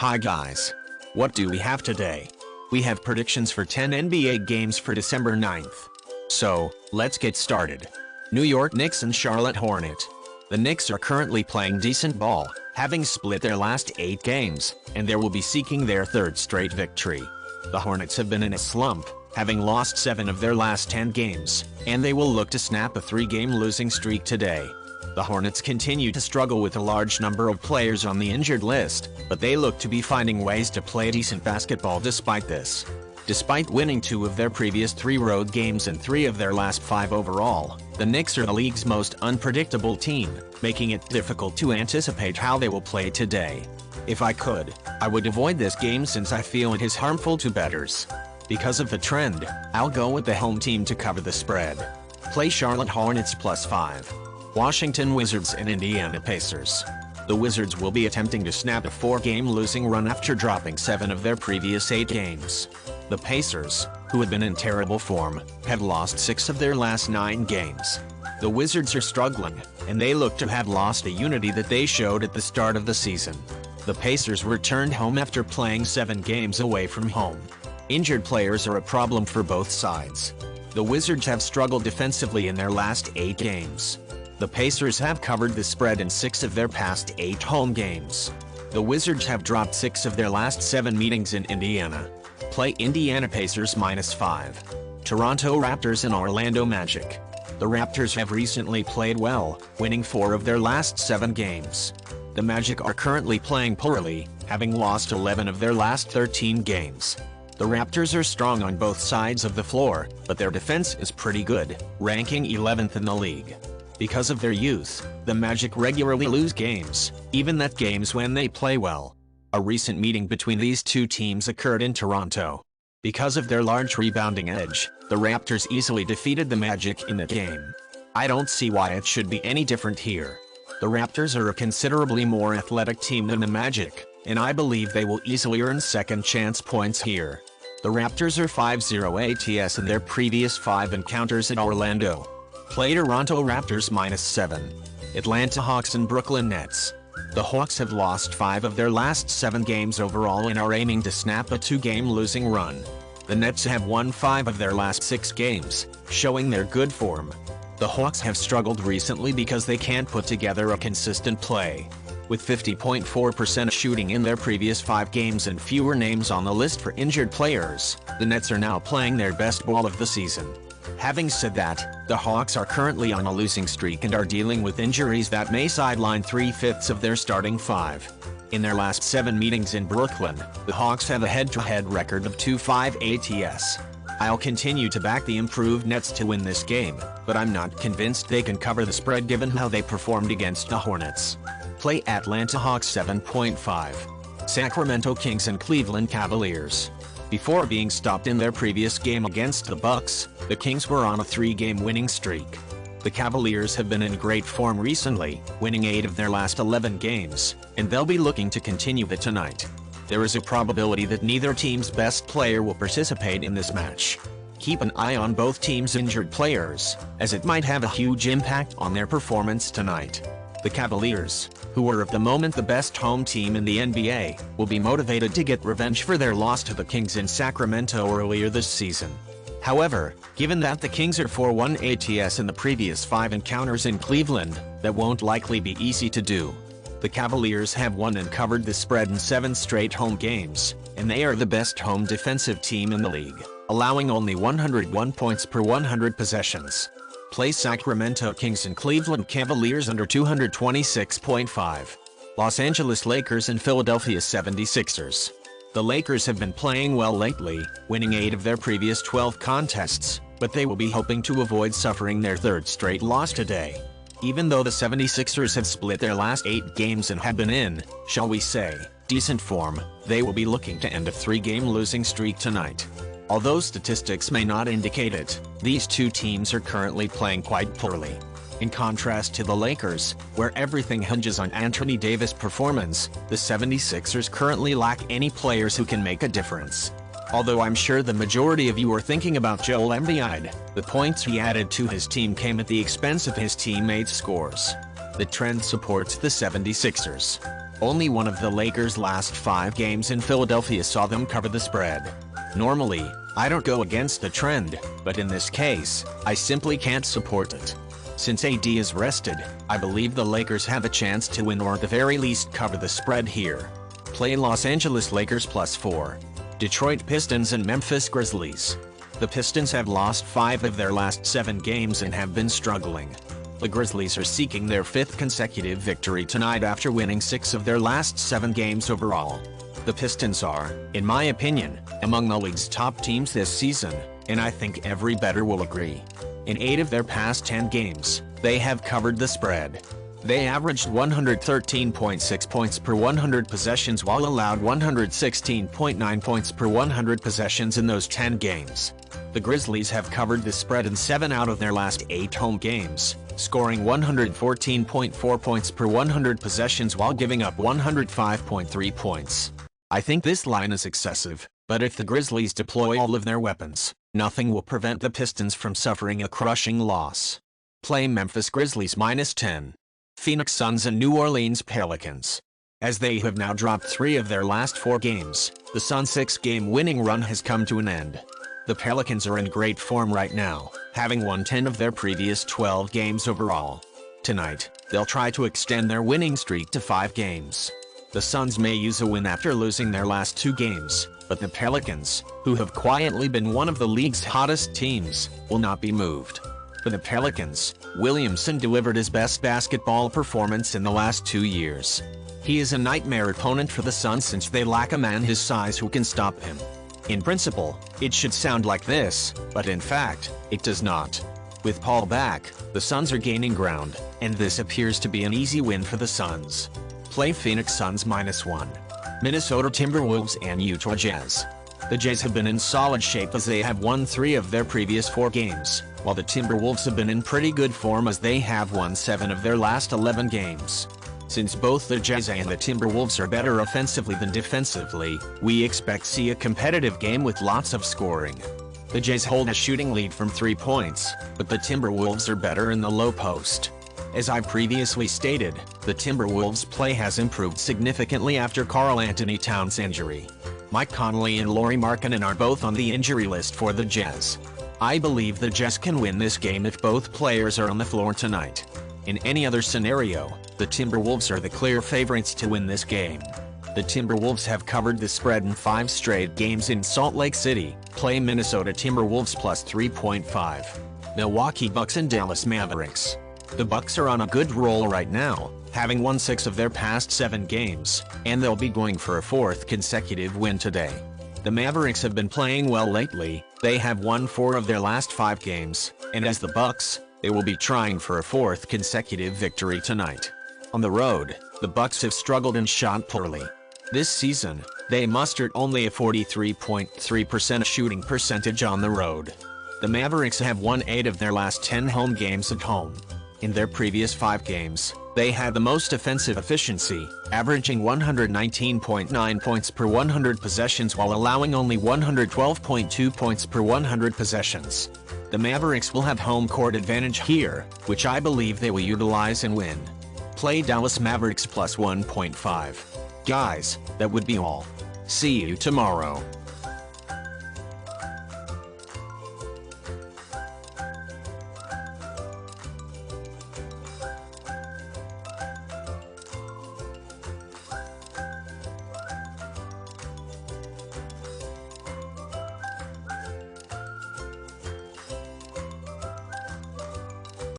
Hi guys. What do we have today? We have predictions for 10 NBA games for December 9th. So, let's get started. New York Knicks and Charlotte Hornet. The Knicks are currently playing decent ball, having split their last 8 games, and they will be seeking their third straight victory. The Hornets have been in a slump, having lost 7 of their last 10 games, and they will look to snap a 3-game losing streak today. The Hornets continue to struggle with a large number of players on the injured list, but they look to be finding ways to play decent basketball despite this. Despite winning 2 of their previous 3 road games and 3 of their last 5 overall, the Knicks are the league's most unpredictable team, making it difficult to anticipate how they will play today. If I could, I would avoid this game since I feel it is harmful to bettors. Because of the trend, I'll go with the home team to cover the spread. Play Charlotte Hornets +5. Washington Wizards and Indiana Pacers. The Wizards will be attempting to snap a 4-game losing run after dropping 7 of their previous 8 games. The Pacers, who had been in terrible form, have lost 6 of their last 9 games. The Wizards are struggling, and they look to have lost a unity that they showed at the start of the season. The Pacers returned home after playing 7 games away from home. Injured players are a problem for both sides. The Wizards have struggled defensively in their last 8 games. The Pacers have covered the spread in 6 of their past 8 home games. The Wizards have dropped 6 of their last 7 meetings in Indiana. Play Indiana Pacers -5. Toronto Raptors and Orlando Magic. The Raptors have recently played well, winning 4 of their last 7 games. The Magic are currently playing poorly, having lost 11 of their last 13 games. The Raptors are strong on both sides of the floor, but their defense is pretty good, ranking 11th in the league. Because of their youth, the Magic regularly lose games, even at games when they play well. A recent meeting between these two teams occurred in Toronto. Because of their large rebounding edge, the Raptors easily defeated the Magic in that game. I don't see why it should be any different here. The Raptors are a considerably more athletic team than the Magic, and I believe they will easily earn second chance points here. The Raptors are 5-0 ATS in their previous 5 encounters at Orlando. Play Toronto Raptors -7. Atlanta Hawks and Brooklyn Nets. The Hawks have lost 5 of their last 7 games overall and are aiming to snap a 2-game losing run. The Nets have won 5 of their last 6 games, showing their good form. The Hawks have struggled recently because they can't put together a consistent play. With 50.4% shooting in their previous 5 games and fewer names on the list for injured players, the Nets are now playing their best ball of the season. Having said that, the Hawks are currently on a losing streak and are dealing with injuries that may sideline 3/5 of their starting 5. In their last 7 meetings in Brooklyn, the Hawks have a head-to-head record of 2-5 ATS. I'll continue to back the improved Nets to win this game, but I'm not convinced they can cover the spread given how they performed against the Hornets. Play Atlanta Hawks 7.5. Sacramento Kings and Cleveland Cavaliers. Before being stopped in their previous game against the Bucks, the Kings were on a 3-game winning streak. The Cavaliers have been in great form recently, winning 8 of their last 11 games, and they'll be looking to continue that tonight. There is a probability that neither team's best player will participate in this match. Keep an eye on both teams' injured players, as it might have a huge impact on their performance tonight. The Cavaliers, who are at the moment the best home team in the NBA, will be motivated to get revenge for their loss to the Kings in Sacramento earlier this season. However, given that the Kings are 4-1 ATS in the previous 5 encounters in Cleveland, that won't likely be easy to do. The Cavaliers have won and covered the spread in 7 straight home games, and they are the best home defensive team in the league, allowing only 101 points per 100 possessions. Play Sacramento Kings and Cleveland Cavaliers under 226.5. Los Angeles Lakers and Philadelphia 76ers. The Lakers have been playing well lately, winning 8 of their previous 12 contests, but they will be hoping to avoid suffering their 3rd straight loss today. Even though the 76ers have split their last 8 games and have been in, shall we say, decent form, they will be looking to end a 3-game losing streak tonight. Although statistics may not indicate it, these two teams are currently playing quite poorly. In contrast to the Lakers, where everything hinges on Anthony Davis' performance, the 76ers currently lack any players who can make a difference. Although I'm sure the majority of you are thinking about Joel Embiid, the points he added to his team came at the expense of his teammates' scores. The trend supports the 76ers. Only one of the Lakers' last 5 games in Philadelphia saw them cover the spread. Normally, I don't go against the trend, but in this case, I simply can't support it. Since AD is rested, I believe the Lakers have a chance to win or at the very least cover the spread here. Play Los Angeles Lakers +4. Detroit Pistons and Memphis Grizzlies. The Pistons have lost 5 of their last 7 games and have been struggling. The Grizzlies are seeking their 5th consecutive victory tonight after winning 6 of their last 7 games overall. The Pistons are, in my opinion, among the league's top teams this season, and I think every bettor will agree. In 8 of their past 10 games, they have covered the spread. They averaged 113.6 points per 100 possessions while allowed 116.9 points per 100 possessions in those 10 games. The Grizzlies have covered the spread in 7 out of their last 8 home games, scoring 114.4 points per 100 possessions while giving up 105.3 points. I think this line is excessive, but if the Grizzlies deploy all of their weapons, nothing will prevent the Pistons from suffering a crushing loss. Play Memphis Grizzlies -10. Phoenix Suns and New Orleans Pelicans. As they have now dropped 3 of their last 4 games, the Suns' 6-game winning run has come to an end. The Pelicans are in great form right now, having won 10 of their previous 12 games overall. Tonight, they'll try to extend their winning streak to 5 games. The Suns may use a win after losing their last 2 games, but the Pelicans, who have quietly been one of the league's hottest teams, will not be moved. For the Pelicans, Williamson delivered his best basketball performance in the last 2 years. He is a nightmare opponent for the Suns since they lack a man his size who can stop him. In principle, it should sound like this, but in fact, it does not. With Paul back, the Suns are gaining ground, and this appears to be an easy win for the Suns. Play Phoenix Suns -1. Minnesota Timberwolves and Utah Jazz. The Jazz have been in solid shape as they have won 3 of their previous 4 games, while the Timberwolves have been in pretty good form as they have won 7 of their last 11 games. Since both the Jazz and the Timberwolves are better offensively than defensively, we expect to see a competitive game with lots of scoring. The Jazz hold a shooting lead from 3 points, but the Timberwolves are better in the low post. As I previously stated, the Timberwolves' play has improved significantly after Karl-Anthony Towns' injury. Mike Conley and Lauri Markkanen are both on the injury list for the Jazz. I believe the Jazz can win this game if both players are on the floor tonight. In any other scenario, the Timberwolves are the clear favorites to win this game. The Timberwolves have covered the spread in 5 straight games in Salt Lake City. Play Minnesota Timberwolves +3.5. Milwaukee Bucks and Dallas Mavericks. The Bucks are on a good roll right now, having won 6 of their past 7 games, and they'll be going for a 4th consecutive win today. The Mavericks have been playing well lately. They have won 4 of their last 5 games, and as the Bucks, they will be trying for a 4th consecutive victory tonight. On the road, the Bucks have struggled and shot poorly. This season, they mustered only a 43.3% shooting percentage on the road. The Mavericks have won 8 of their last 10 home games at home. In their previous 5 games, they had the most offensive efficiency, averaging 119.9 points per 100 possessions while allowing only 112.2 points per 100 possessions. The Mavericks will have home court advantage here, which I believe they will utilize and win. Play Dallas Mavericks +1.5. Guys, that would be all. See you tomorrow.